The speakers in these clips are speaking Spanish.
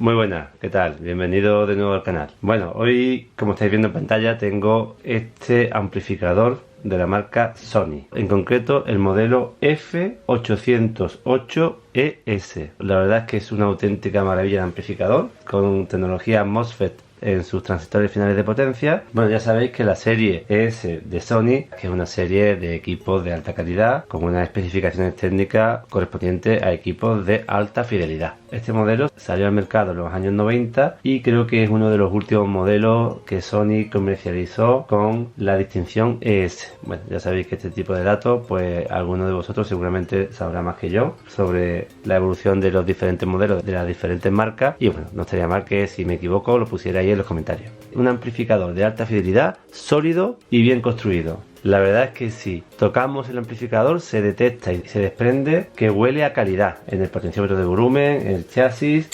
Muy buenas, ¿qué tal? Bienvenido de nuevo al canal. Bueno, hoy, como estáis viendo en pantalla, tengo este amplificador de la marca Sony, en concreto el modelo F808ES. La verdad es que es una auténtica maravilla de amplificador con tecnología MOSFET en sus transistores finales de potencia. Bueno, ya sabéis que la serie ES de Sony, que es una serie de equipos de alta calidad con unas especificaciones técnicas correspondientes a equipos de alta fidelidad. Este modelo salió al mercado en los años 90 y creo que es uno de los últimos modelos que Sony comercializó con la distinción ES. Bueno, ya sabéis que este tipo de datos, pues alguno de vosotros seguramente sabrá más que yo sobre la evolución de los diferentes modelos de las diferentes marcas, y bueno, no estaría mal que, si me equivoco, lo pusiera ahí en los comentarios. Un amplificador de alta fidelidad, sólido y bien construido. La verdad es que si tocamos el amplificador se detecta y se desprende que huele a calidad en el potenciómetro de volumen, en el chasis,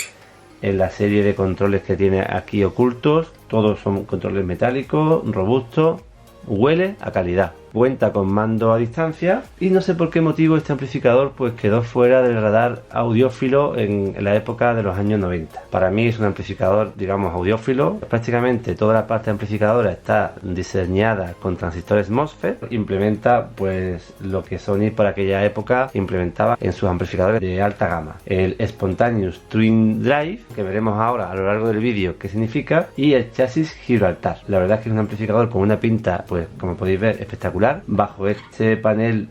en la serie de controles que tiene aquí ocultos. Todos son controles metálicos, robustos, huele a calidad. Cuenta con mando a distancia y no sé por qué motivo este amplificador pues quedó fuera del radar audiófilo en la época de los años 90. Para mí es un amplificador, digamos, audiófilo. Prácticamente toda la parte amplificadora está diseñada con transistores MOSFET. Implementa pues lo que Sony para aquella época implementaba en sus amplificadores de alta gama. El Spontaneous Twin Drive, que veremos ahora a lo largo del vídeo qué significa, y el chasis Gibraltar. La verdad es que es un amplificador con una pinta, pues como podéis ver, espectacular. Bajo este panel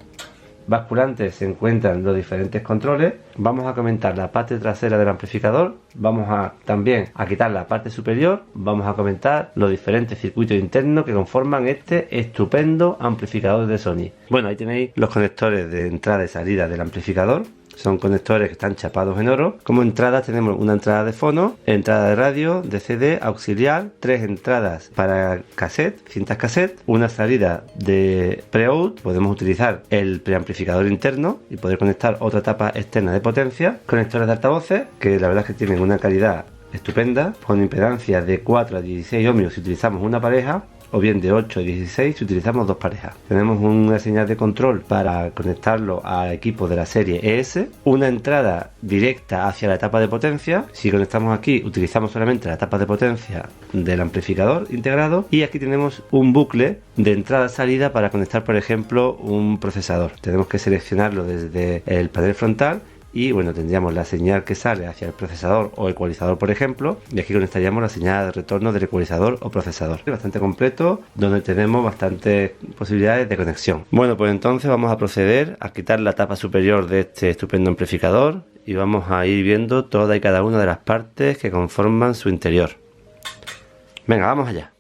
basculante se encuentran los diferentes controles. Vamos a comentar la parte trasera del amplificador, vamos a también a quitar la parte superior, vamos a comentar los diferentes circuitos internos que conforman este estupendo amplificador de Sony. Bueno, ahí tenéis los conectores de entrada y salida del amplificador. Son conectores que están chapados en oro. Como entrada tenemos una entrada de fono, entrada de radio, de CD, auxiliar, 3 entradas para cassette, cintas cassette, una salida de pre-out. Podemos utilizar el preamplificador interno y poder conectar otra tapa externa de potencia. Conectores de altavoces, que la verdad es que tienen una calidad estupenda, con impedancia de 4 a 16 ohmios si utilizamos una pareja, o bien de 8 a 16 si utilizamos dos parejas. Tenemos una señal de control para conectarlo a equipos de la serie ES, una entrada directa hacia la etapa de potencia. Si conectamos aquí utilizamos solamente la etapa de potencia del amplificador integrado, y aquí tenemos un bucle de entrada-salida para conectar, por ejemplo, un procesador. Tenemos que seleccionarlo desde el panel frontal y bueno, tendríamos la señal que sale hacia el procesador o ecualizador, por ejemplo, y aquí conectaríamos la señal de retorno del ecualizador o procesador. Bastante completo, donde tenemos bastantes posibilidades de conexión. Bueno, pues entonces vamos a proceder a quitar la tapa superior de este estupendo amplificador y vamos a ir viendo toda y cada una de las partes que conforman su interior. Venga, vamos allá.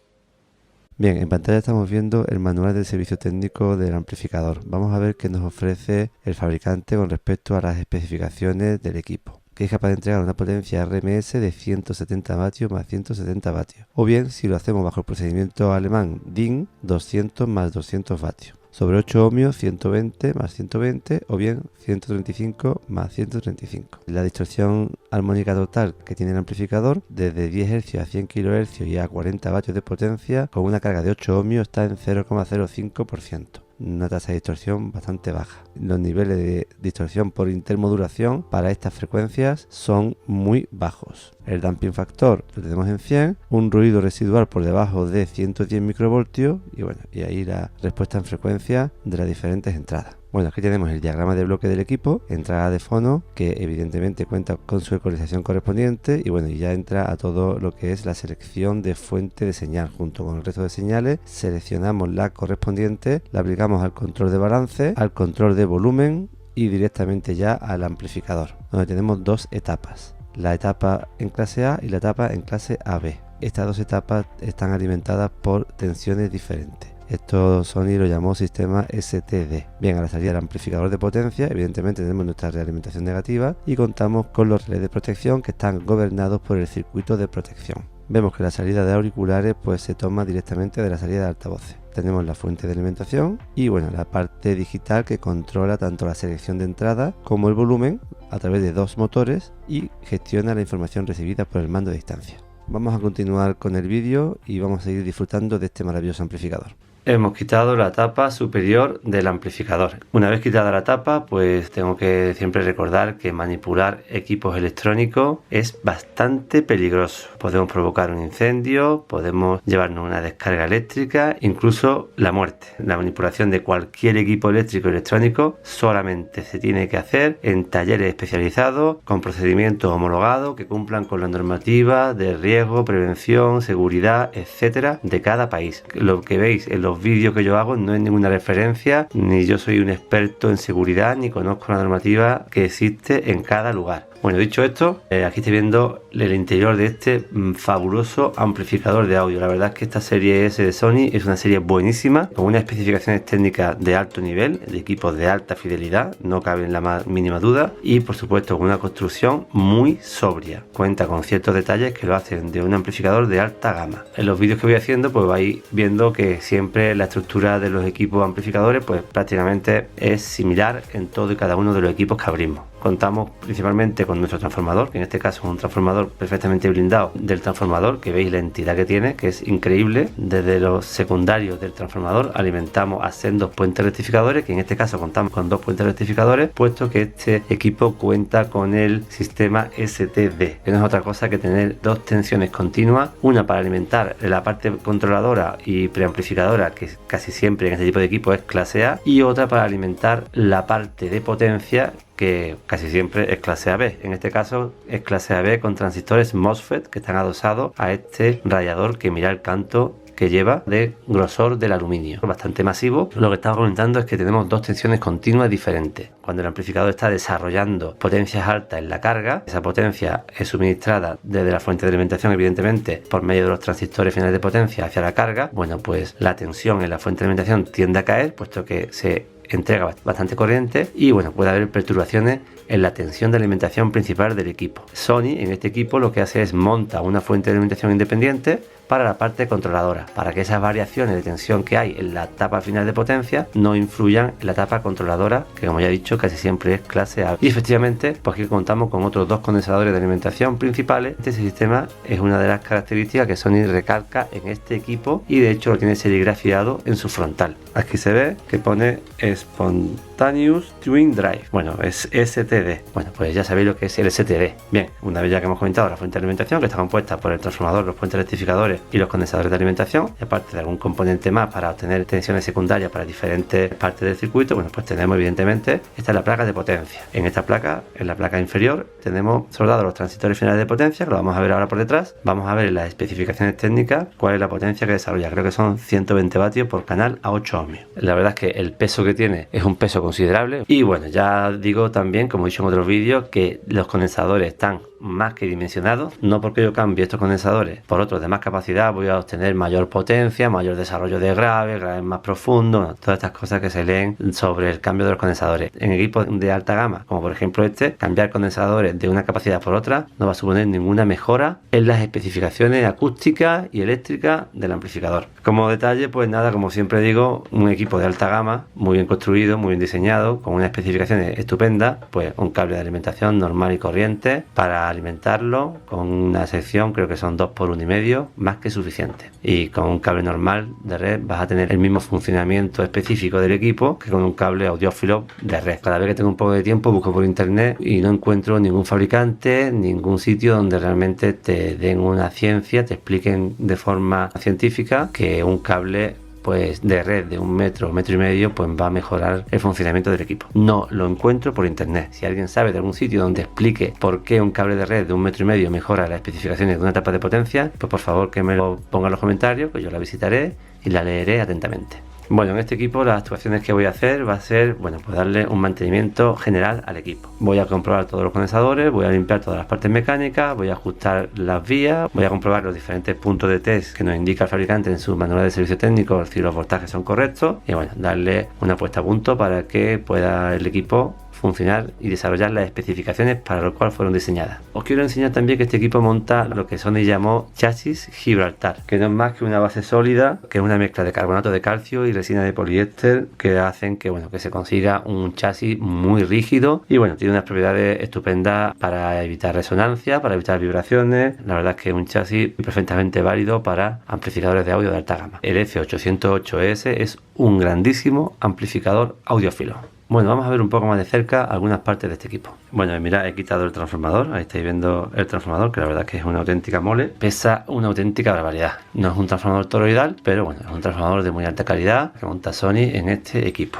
Bien, en pantalla estamos viendo el manual del servicio técnico del amplificador. Vamos a ver qué nos ofrece el fabricante con respecto a las especificaciones del equipo, que es capaz de entregar una potencia RMS de 170 vatios más 170 vatios. O bien, si lo hacemos bajo el procedimiento alemán DIN, 200 más 200 vatios. Sobre 8 ohmios, 120 más 120, o bien 135 más 135. La distorsión armónica total que tiene el amplificador, desde 10 Hz a 100 kHz y a 40 vatios de potencia, con una carga de 8 ohmios, está en 0,05%. Una tasa de distorsión bastante baja. Los niveles de distorsión por intermodulación para estas frecuencias son muy bajos. El damping factor lo tenemos en 100, un ruido residual por debajo de 110 microvoltios y bueno, y ahí la respuesta en frecuencia de las diferentes entradas. Bueno, aquí tenemos el diagrama de bloque del equipo, entrada de fono, que evidentemente cuenta con su ecualización correspondiente, y bueno, y ya entra a todo lo que es la selección de fuente de señal. Junto con el resto de señales seleccionamos la correspondiente, la aplicamos al control de balance, al control de volumen y directamente ya al amplificador, donde tenemos dos etapas, la etapa en clase A y la etapa en clase AB. Estas dos etapas están alimentadas por tensiones diferentes. Esto Sony lo llamó sistema STD. Bien, a la salida del amplificador de potencia, evidentemente tenemos nuestra realimentación negativa y contamos con los relés de protección que están gobernados por el circuito de protección. Vemos que la salida de auriculares pues se toma directamente de la salida de altavoces. Tenemos la fuente de alimentación y bueno, la parte digital que controla tanto la selección de entrada como el volumen a través de dos motores y gestiona la información recibida por el mando de distancia. Vamos a continuar con el vídeo y vamos a seguir disfrutando de este maravilloso amplificador. hemos quitado la tapa superior del amplificador. Una vez quitada la tapa, pues tengo que siempre recordar que manipular equipos electrónicos es bastante peligroso. Podemos provocar un incendio, podemos llevarnos una descarga eléctrica, incluso la muerte. La manipulación de cualquier equipo eléctrico o electrónico solamente se tiene que hacer en talleres especializados con procedimientos homologados que cumplan con la normativa de riesgo, prevención, seguridad, etcétera, de cada país. Lo que veis en los vídeos que yo hago no es ninguna referencia, ni yo soy un experto en seguridad, ni conozco la normativa que existe en cada lugar. Bueno, dicho esto, aquí estoy viendo el interior de este fabuloso amplificador de audio. La verdad es que esta serie S de Sony es una serie buenísima, con unas especificaciones técnicas de alto nivel, de equipos de alta fidelidad, no cabe en la más mínima duda, y por supuesto con una construcción muy sobria. Cuenta con ciertos detalles que lo hacen de un amplificador de alta gama. En los vídeos que voy haciendo, pues vais viendo que siempre la estructura de los equipos amplificadores, pues prácticamente es similar en todo y cada uno de los equipos que abrimos. Contamos principalmente con nuestro transformador, que en este caso es un transformador perfectamente blindado del transformador, que veis la entidad que tiene, que es increíble. Desde los secundarios del transformador alimentamos a sendos puentes rectificadores, que en este caso contamos con 2 puentes rectificadores, puesto que este equipo cuenta con el sistema STD, que no es otra cosa que tener 2 tensiones continuas, una para alimentar la parte controladora y preamplificadora, que casi siempre en este tipo de equipo es clase A, y otra para alimentar la parte de potencia, que casi siempre es clase AB. En este caso es clase AB con transistores MOSFET que están adosados a este radiador, que mira el canto que lleva de grosor del aluminio, bastante masivo. Lo que estaba comentando es que tenemos 2 tensiones continuas diferentes. Cuando el amplificador está desarrollando potencias altas en la carga, esa potencia es suministrada desde la fuente de alimentación, evidentemente por medio de los transistores finales de potencia hacia la carga. Bueno, pues la tensión en la fuente de alimentación tiende a caer, puesto que se entrega bastante corriente, y bueno, puede haber perturbaciones en la tensión de alimentación principal del equipo. Sony en este equipo lo que hace es monta una fuente de alimentación independiente para la parte controladora, para que esas variaciones de tensión que hay en la tapa final de potencia no influyan en la tapa controladora, que como ya he dicho casi siempre es clase A. Y efectivamente, pues aquí contamos con otros 2 condensadores de alimentación principales. Este sistema es una de las características que Sony recalca en este equipo, y de hecho lo tiene serigrafiado en su frontal. Aquí se ve que pone Spontaneous Twin Drive. Bueno, es STD. Bueno, pues ya sabéis lo que es el STD. Bien, una vez ya que hemos comentado la fuente de alimentación, que está compuesta por el transformador, los puentes rectificadores y los condensadores de alimentación, y aparte de algún componente más para obtener tensiones secundarias para diferentes partes del circuito, bueno, pues tenemos evidentemente, esta es la placa de potencia. En esta placa, en la placa inferior, tenemos soldados los transistores finales de potencia, que lo vamos a ver ahora por detrás. Vamos a ver en las especificaciones técnicas cuál es la potencia que desarrolla. Creo que son 120 vatios por canal a 8 ohmios. La verdad es que el peso que tiene es un peso considerable, y bueno, ya digo también, como he dicho en otros vídeos, que los condensadores están más que dimensionados. No porque yo cambie estos condensadores por otros de más capacidad voy a obtener mayor potencia, mayor desarrollo de graves más profundos, todas estas cosas que se leen sobre el cambio de los condensadores. En equipos de alta gama, como por ejemplo este, cambiar condensadores de una capacidad por otra no va a suponer ninguna mejora en las especificaciones acústicas y eléctricas del amplificador. Como detalle, pues nada, como siempre digo, un equipo de alta gama, muy bien construido, muy bien diseñado, con unas especificaciones estupendas, pues un cable de alimentación normal y corriente para alimentarlo, con una sección, creo que son 2 por 1,5, más que suficiente. Y con un cable normal de red vas a tener el mismo funcionamiento específico del equipo que con un cable audiófilo de red. Cada vez que tengo un poco de tiempo busco por internet y no encuentro ningún fabricante, ningún sitio donde realmente te den una ciencia, te expliquen de forma científica que un cable pues de red de 1 metro, 1,5 metros, pues va a mejorar el funcionamiento del equipo. No lo encuentro por internet. Si alguien sabe de algún sitio donde explique por qué un cable de red de 1,5 metros mejora las especificaciones de una tapa de potencia, pues por favor que me lo ponga en los comentarios, que yo la visitaré y la leeré atentamente. Bueno, en este equipo las actuaciones que voy a hacer va a ser, bueno, pues darle un mantenimiento general al equipo. Voy a comprobar todos los condensadores, voy a limpiar todas las partes mecánicas, voy a ajustar las vías, voy a comprobar los diferentes puntos de test que nos indica el fabricante en su manual de servicio técnico, si los voltajes son correctos, y bueno, darle una puesta a punto para que pueda el equipo funcionar y desarrollar las especificaciones para lo cual fueron diseñadas. Os quiero enseñar también que este equipo monta lo que Sony llamó chasis Gibraltar, que no es más que una base sólida, que es una mezcla de carbonato de calcio y resina de poliéster, que hacen que se consiga un chasis muy rígido y tiene unas propiedades estupendas para evitar resonancia, para evitar vibraciones. La verdad es que es un chasis perfectamente válido para amplificadores de audio de alta gama. El F808S es un grandísimo amplificador audiófilo. Vamos a ver un poco más de cerca algunas partes de este equipo. Mirad, he quitado el transformador. Ahí estáis viendo el transformador, que la verdad es que es una auténtica mole. Pesa una auténtica barbaridad. No es un transformador toroidal, pero es un transformador de muy alta calidad que monta Sony en este equipo.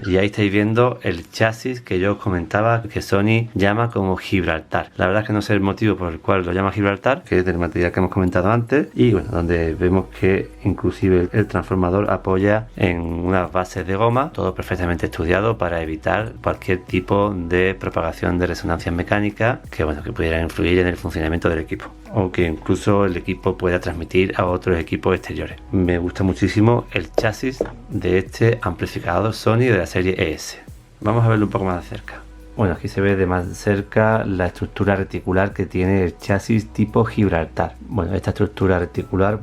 Y ahí estáis viendo el chasis que yo os comentaba que Sony llama como Gibraltar. La verdad es que no sé el motivo por el cual lo llama Gibraltar, que es del material que hemos comentado antes, y donde vemos que inclusive el transformador apoya en unas bases de goma, todo perfectamente estudiado para evitar cualquier tipo de propagación de resonancias mecánicas que pudiera influir en el funcionamiento del equipo, o que incluso el equipo pueda transmitir a otros equipos exteriores. Me gusta muchísimo el chasis de este amplificador Sony de la serie ES. Vamos a verlo un poco más de cerca. Aquí se ve de más cerca la estructura reticular que tiene el chasis tipo Gibraltar. Esta estructura reticular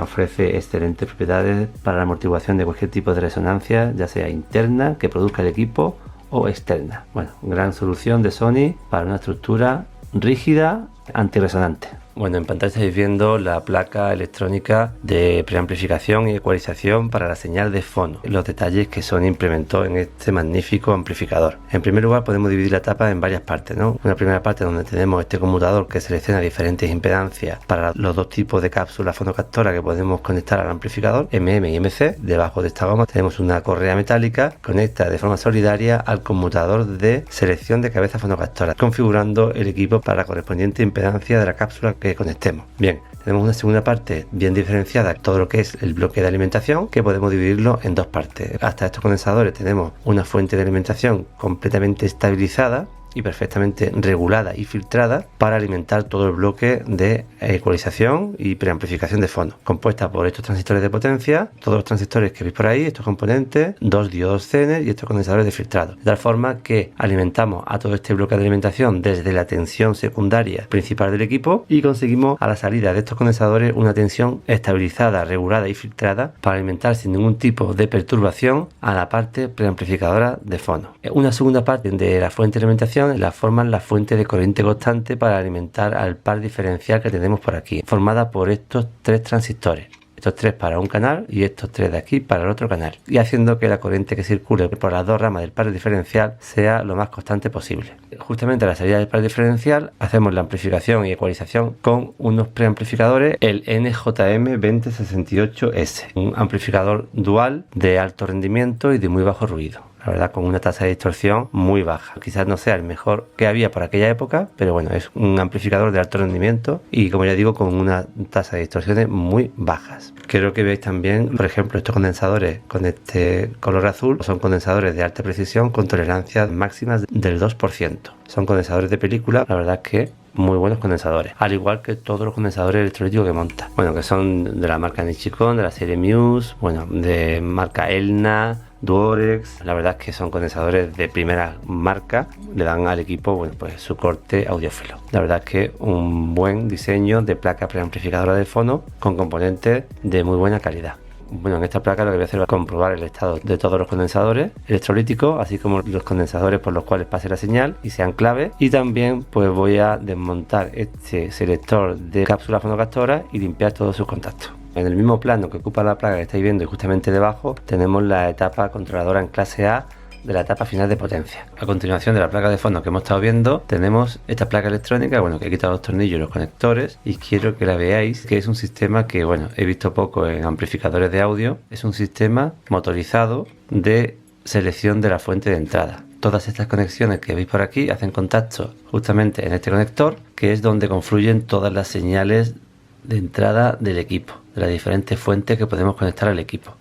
ofrece excelentes propiedades para la amortiguación de cualquier tipo de resonancia, ya sea interna que produzca el equipo o externa. Gran solución de Sony para una estructura rígida antirresonante. En pantalla estáis viendo la placa electrónica de preamplificación y ecualización para la señal de fono, los detalles que Sony implementó en este magnífico amplificador. En primer lugar, podemos dividir la etapa en varias partes, Una primera parte donde tenemos este conmutador que selecciona diferentes impedancias para los dos tipos de cápsulas fonocaptora que podemos conectar al amplificador, MM y MC. Debajo de esta goma tenemos una correa metálica que conecta de forma solidaria al conmutador de selección de cabeza fonocaptora, configurando el equipo para la correspondiente impedancia de la cápsula que conectemos. Bien, tenemos una segunda parte bien diferenciada, todo lo que es el bloque de alimentación, que podemos dividirlo en dos partes. Hasta estos condensadores tenemos una fuente de alimentación completamente estabilizada y perfectamente regulada y filtrada para alimentar todo el bloque de ecualización y preamplificación de fondo, compuesta por estos transistores de potencia, todos los transistores que veis por ahí, estos componentes, dos diodos Zener y estos condensadores de filtrado, de tal forma que alimentamos a todo este bloque de alimentación desde la tensión secundaria principal del equipo y conseguimos a la salida de estos condensadores una tensión estabilizada, regulada y filtrada para alimentar sin ningún tipo de perturbación a la parte preamplificadora de fondo. Una segunda parte de la fuente de alimentación la forman la fuente de corriente constante para alimentar al par diferencial que tenemos por aquí, formada por estos tres transistores. Estos tres para un canal y estos tres de aquí para el otro canal, y haciendo que la corriente que circule por las dos ramas del par diferencial sea lo más constante posible. Justamente a la salida del par diferencial hacemos la amplificación y ecualización con unos preamplificadores, el NJM2068S, un amplificador dual de alto rendimiento y de muy bajo ruido. La verdad, con una tasa de distorsión muy baja. Quizás no sea el mejor que había por aquella época, pero es un amplificador de alto rendimiento y, como ya digo, con una tasa de distorsiones muy bajas. Quiero que veáis también, por ejemplo, estos condensadores con este color azul son condensadores de alta precisión con tolerancias máximas del 2%. Son condensadores de película, la verdad es que muy buenos condensadores, al igual que todos los condensadores electrolíticos que monta. Que son de la marca Nichicon, de la serie Muse, de marca Elna, Duorex. La verdad es que son condensadores de primera marca, le dan al equipo su corte audiófilo. La verdad es que un buen diseño de placa preamplificadora de fono con componentes de muy buena calidad. En esta placa lo que voy a hacer es comprobar el estado de todos los condensadores electrolíticos, así como los condensadores por los cuales pase la señal y sean clave. Y también voy a desmontar este selector de cápsula fonocaptora y limpiar todos sus contactos. En el mismo plano que ocupa la placa que estáis viendo y justamente debajo tenemos la etapa controladora en clase A de la etapa final de potencia. A continuación de la placa de fondo que hemos estado viendo tenemos esta placa electrónica, que he quitado los tornillos y los conectores, y quiero que la veáis, que es un sistema que he visto poco en amplificadores de audio. Es un sistema motorizado de selección de la fuente de entrada. Todas estas conexiones que veis por aquí hacen contacto justamente en este conector, que es donde confluyen todas las señales de entrada del equipo, de las diferentes fuentes que podemos conectar al equipo.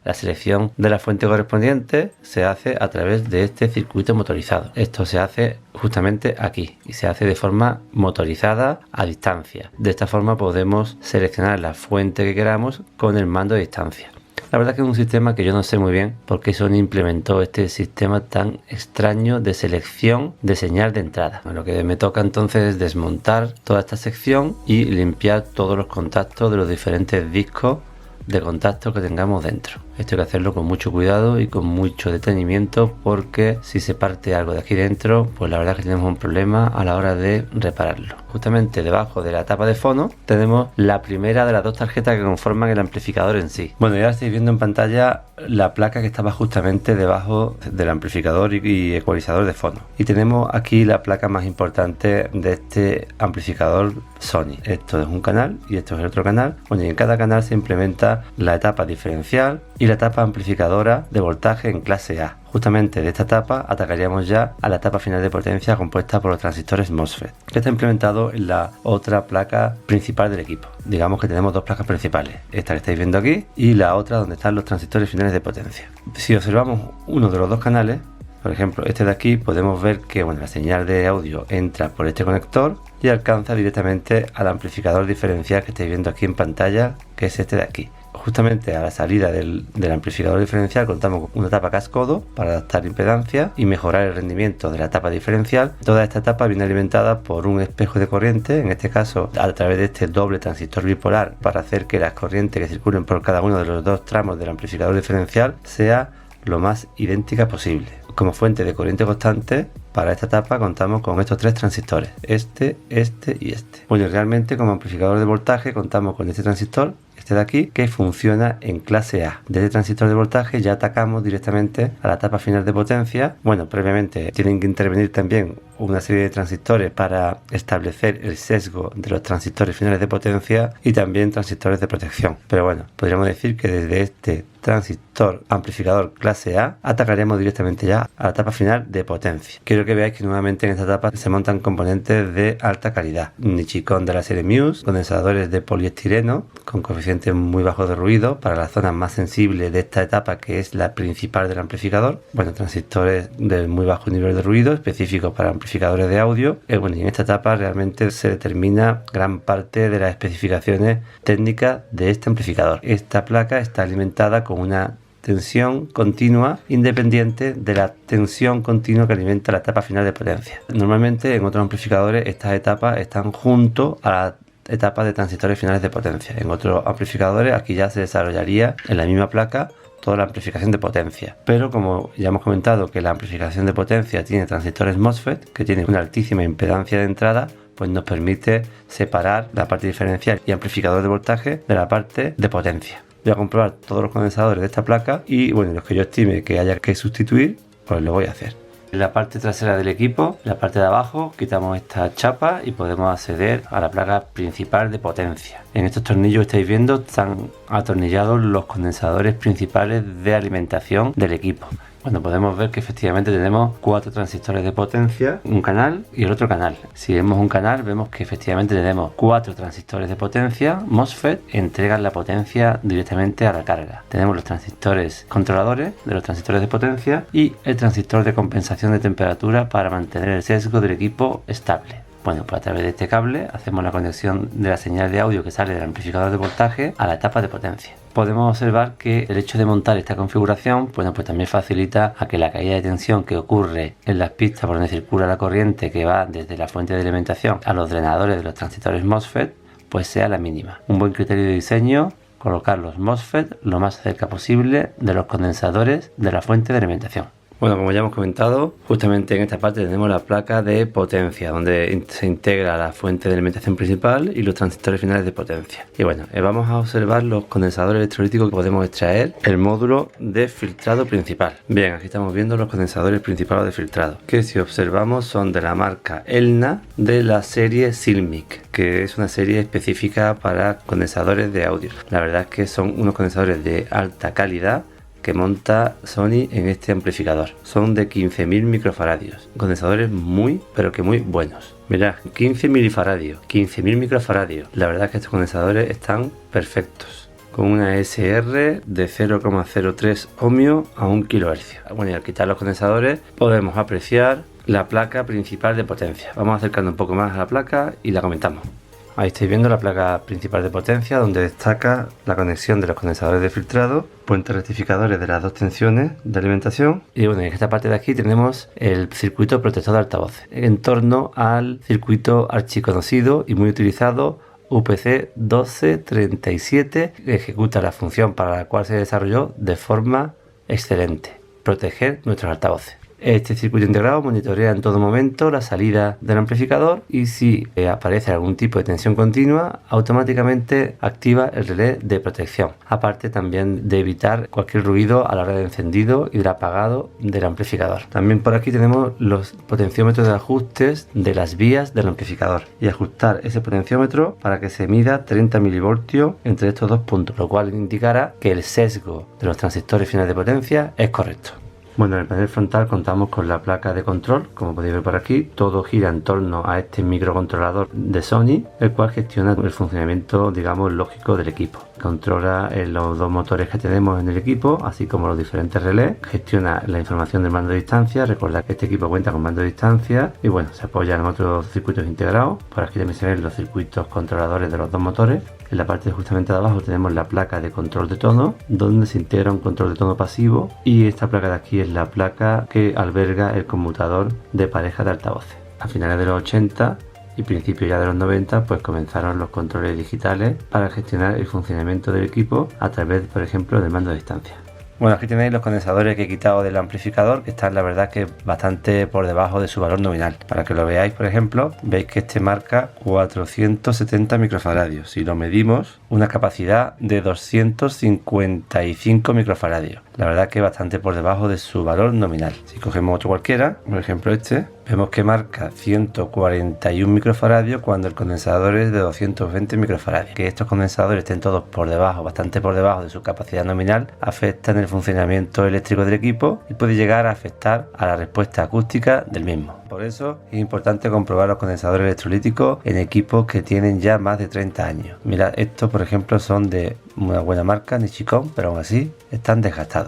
La selección de la fuente correspondiente se hace a través de este circuito motorizado. Esto se hace justamente aquí y se hace de forma motorizada a distancia. De esta forma podemos seleccionar la fuente que queramos con el mando de distancia. La verdad que es un sistema que yo no sé muy bien por qué Sony implementó este sistema tan extraño de selección de señal de entrada. Lo que me toca entonces es desmontar toda esta sección y limpiar todos los contactos de los diferentes discos de contacto que tengamos dentro. Esto hay que hacerlo con mucho cuidado y con mucho detenimiento, porque si se parte algo de aquí dentro, pues la verdad es que tenemos un problema a la hora de repararlo. Justamente debajo de la tapa de fono tenemos la primera de las dos tarjetas que conforman el amplificador en sí. Bueno, ya estáis viendo en pantalla la placa que estaba justamente debajo del amplificador y ecualizador de fono. Y tenemos aquí la placa más importante de este amplificador Sony. Esto es un canal y esto es el otro canal. Bueno, y en cada canal se implementa la etapa diferencial y la etapa amplificadora de voltaje en clase A. Justamente de esta etapa atacaríamos ya a la etapa final de potencia compuesta por los transistores MOSFET, que está implementado en la otra placa principal del equipo. Digamos que tenemos dos placas principales, esta que estáis viendo aquí y la otra donde están los transistores finales de potencia. Si observamos uno de los dos canales, por ejemplo este de aquí, podemos ver que la señal de audio entra por este conector y alcanza directamente al amplificador diferencial que estáis viendo aquí en pantalla, que es este de aquí. Justamente a la salida del amplificador diferencial contamos con una tapa cascodo para adaptar impedancia y mejorar el rendimiento de la tapa diferencial. Toda esta etapa viene alimentada por un espejo de corriente, en este caso a través de este doble transistor bipolar, para hacer que las corrientes que circulen por cada uno de los dos tramos del amplificador diferencial sea lo más idéntica posible. Como fuente de corriente constante para esta etapa contamos con estos tres transistores, este y este. Bueno, y realmente como amplificador de voltaje contamos con este transistor, este de aquí, que funciona en clase A. De este transistor de voltaje ya atacamos directamente a la etapa final de potencia. Bueno, previamente tienen que intervenir también una serie de transistores para establecer el sesgo de los transistores finales de potencia y también transistores de protección. Pero bueno, podríamos decir que desde este transistor amplificador clase A atacaremos directamente ya a la etapa final de potencia. Quiero que veáis que nuevamente en esta etapa se montan componentes de alta calidad. Nichicon de la serie Muse, condensadores de poliestireno con coeficientes muy bajos de ruido para la zona más sensible de esta etapa, que es la principal del amplificador. Bueno, transistores de muy bajo nivel de ruido específicos para amplificadores de audio. Y en esta etapa realmente se determina gran parte de las especificaciones técnicas de este amplificador. Esta placa está alimentada con una tensión continua independiente de la tensión continua que alimenta la etapa final de potencia. Normalmente en otros amplificadores estas etapas están junto a la etapa de transistores finales de potencia. En otros amplificadores aquí ya se desarrollaría en la misma placa toda la amplificación de potencia. Pero como ya hemos comentado que la amplificación de potencia tiene transistores MOSFET que tienen una altísima impedancia de entrada, pues nos permite separar la parte diferencial y amplificador de voltaje de la parte de potencia. Voy a comprobar todos los condensadores de esta placa y los que yo estime que haya que sustituir, pues lo voy a hacer. En la parte trasera del equipo, en la parte de abajo, quitamos esta chapa y podemos acceder a la placa principal de potencia. En estos tornillos que estáis viendo están atornillados los condensadores principales de alimentación del equipo. Bueno, podemos ver que efectivamente tenemos 4 transistores de potencia, un canal y el otro canal. Si vemos un canal, vemos que efectivamente tenemos 4 transistores de potencia, MOSFET, entregan la potencia directamente a la carga. Tenemos los transistores controladores de los transistores de potencia y el transistor de compensación de temperatura para mantener el sesgo del equipo estable. Bueno, pues a través de este cable hacemos la conexión de la señal de audio que sale del amplificador de voltaje a la etapa de potencia. Podemos observar que el hecho de montar esta configuración pues también facilita a que la caída de tensión que ocurre en las pistas por donde circula la corriente que va desde la fuente de alimentación a los drenadores de los transistores MOSFET pues sea la mínima. Un buen criterio de diseño: colocar los MOSFET lo más cerca posible de los condensadores de la fuente de alimentación. Bueno, como ya hemos comentado, justamente en esta parte tenemos la placa de potencia, donde se integra la fuente de alimentación principal y los transistores finales de potencia. Y vamos a observar los condensadores electrolíticos que podemos extraer, el módulo de filtrado principal. Bien, aquí estamos viendo los condensadores principales de filtrado, que si observamos son de la marca Elna de la serie Silmic, que es una serie específica para condensadores de audio. La verdad es que son unos condensadores de alta calidad que monta Sony en este amplificador. Son de 15.000 microfaradios, condensadores muy buenos. Mirad, 15 milifaradios, 15.000 microfaradios. La verdad es que estos condensadores están perfectos, con una SR de 0,03 ohmios a 1 kHz. Y al quitar los condensadores podemos apreciar la placa principal de potencia. Vamos acercando un poco más a la placa y la comentamos. Ahí estáis viendo la placa principal de potencia, donde destaca la conexión de los condensadores de filtrado, puentes rectificadores de las dos tensiones de alimentación. Y bueno, en esta parte de aquí tenemos el circuito protector de altavoces, en torno al circuito archiconocido y muy utilizado UPC 1237, que ejecuta la función para la cual se desarrolló de forma excelente: proteger nuestros altavoces. Este circuito integrado monitorea en todo momento la salida del amplificador y si aparece algún tipo de tensión continua, automáticamente activa el relé de protección. Aparte también de evitar cualquier ruido a la hora de encendido y del apagado del amplificador. También por aquí tenemos los potenciómetros de ajustes de las vías del amplificador y ajustar ese potenciómetro para que se mida 30 milivoltios entre estos dos puntos, lo cual indicará que el sesgo de los transistores finales de potencia es correcto. Bueno, en el panel frontal contamos con la placa de control, como podéis ver por aquí. Todo gira en torno a este microcontrolador de Sony, el cual gestiona el funcionamiento, digamos, lógico del equipo. Controla los dos motores que tenemos en el equipo, así como los diferentes relés. Gestiona la información del mando de distancia. Recordad que este equipo cuenta con mando de distancia y bueno, se apoya en otros circuitos integrados. Por aquí también se ven los circuitos controladores de los dos motores. En la parte justamente de abajo tenemos la placa de control de tono, donde se integra un control de tono pasivo, y esta placa de aquí es la placa que alberga el conmutador de pareja de altavoces. A finales de los 80 y principios ya de los 90 pues comenzaron los controles digitales para gestionar el funcionamiento del equipo a través, por ejemplo, del mando de distancia. Bueno, aquí tenéis los condensadores que he quitado del amplificador, que están la verdad que bastante por debajo de su valor nominal. Para que lo veáis, por ejemplo, veis que este marca 470 microfaradios. Si lo medimos, una capacidad de 255 microfaradios. La verdad que bastante por debajo de su valor nominal. Si cogemos otro cualquiera, por ejemplo este, vemos que marca 141 microfaradios cuando el condensador es de 220 microfaradios. Que estos condensadores estén todos por debajo, bastante por debajo de su capacidad nominal, afecta en el funcionamiento eléctrico del equipo y puede llegar a afectar a la respuesta acústica del mismo. Por eso es importante comprobar los condensadores electrolíticos en equipos que tienen ya más de 30 años. Mirad, estos por ejemplo son de una buena marca, Nichicon, pero aún así están desgastados.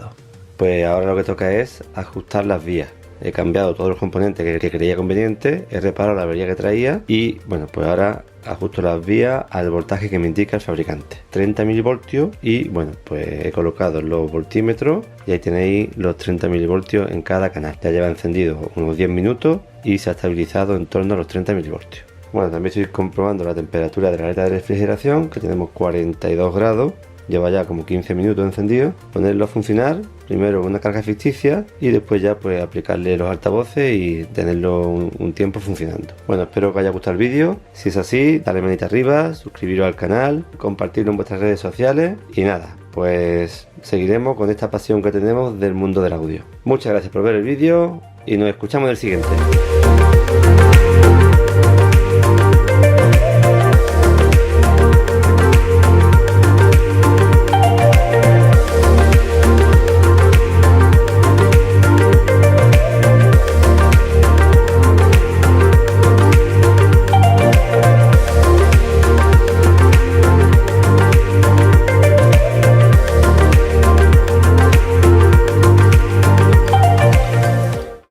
Pues ahora lo que toca es ajustar las vías. He cambiado todos los componentes que creía conveniente, he reparado la avería que traía y bueno, pues ahora ajusto las vías al voltaje que me indica el fabricante, 30 milivoltios, y bueno, pues he colocado los voltímetros y ahí tenéis los 30 milivoltios en cada canal. Ya lleva encendido unos 10 minutos y se ha estabilizado en torno a los 30 milivoltios. Bueno, también estoy comprobando la temperatura de la aleta de refrigeración, que tenemos 42 grados. Lleva ya como 15 minutos encendido. Ponerlo a funcionar, primero con una carga ficticia y después ya pues aplicarle los altavoces y tenerlo un tiempo funcionando. Bueno, espero que os haya gustado el vídeo. Si es así, dale manita arriba, suscribiros al canal, compartirlo en vuestras redes sociales y nada, pues seguiremos con esta pasión que tenemos del mundo del audio. Muchas gracias por ver el vídeo y nos escuchamos en el siguiente.